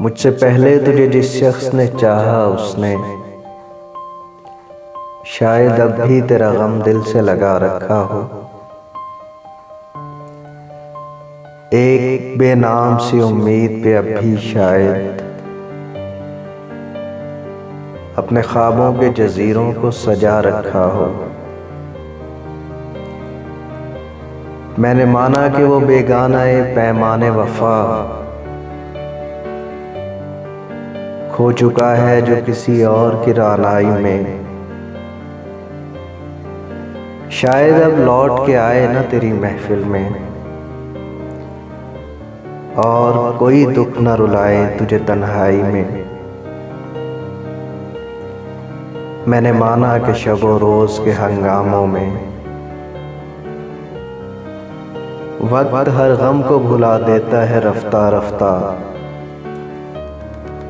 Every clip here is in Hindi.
मुझसे पहले तुझे जिस शख्स ने चाहा उसने शायद अब भी तेरा गम दिल से लगा रखा हो। एक बेनाम सी उम्मीद पे अब भी शायद अपने ख्वाबों के जजीरों को सजा रखा हो। मैंने माना कि वो बेगाना पैमाने वफा खो चुका है जो किसी और की रानाई में। शायद अब लौट के आए ना तेरी महफिल में, और कोई दुख न रुलाए तुझे तन्हाई में। मैंने माना कि शबो रोज के हंगामों में वक्त हर गम को भुला देता है रफ्ता रफ्ता।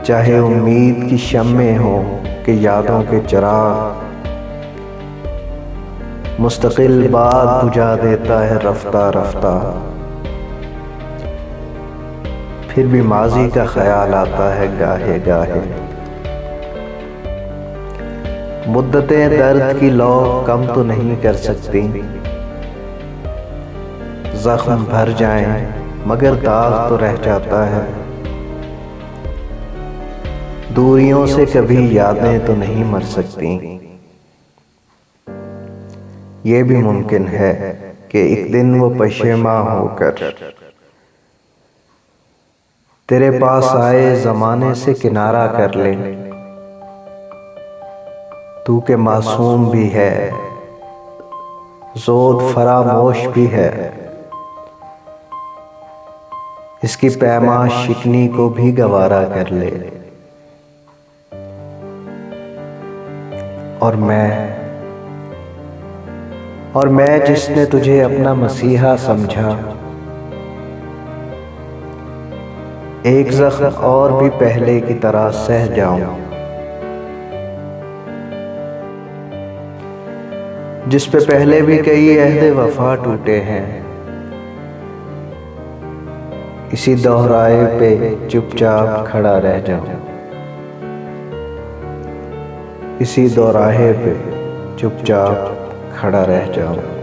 चाहे उम्मीद की शम्में हो कि यादों के चिराग मुस्तकिल बात बुझा देता है रफ्ता रफ्ता। फिर भी माजी का ख्याल आता है गाहे गाहे। मुद्दतें दर्द की लौ कम तो नहीं कर सकती, जख्म भर जाएं मगर दाग तो रह जाता है। दूरियों से कभी यादें तो नहीं मर सकती। ये भी मुमकिन है कि एक दिन वो पशेमा होकर तेरे पास आए ज़माने से किनारा कर ले। तू के मासूम भी है, ज़ोद फरामोश भी है, इसकी पैमाश शिकनी को भी गवारा कर ले। और मैं जिसने तुझे अपना मसीहा समझा, एक ज़ख्म और भी पहले की तरह सह जाऊं, जिस पे पहले भी कई अहद वफा टूटे हैं। इसी दोहराए पे चुपचाप खड़ा रह जाऊं, इसी दोराहे पे चुपचाप खड़ा रह जाऊं।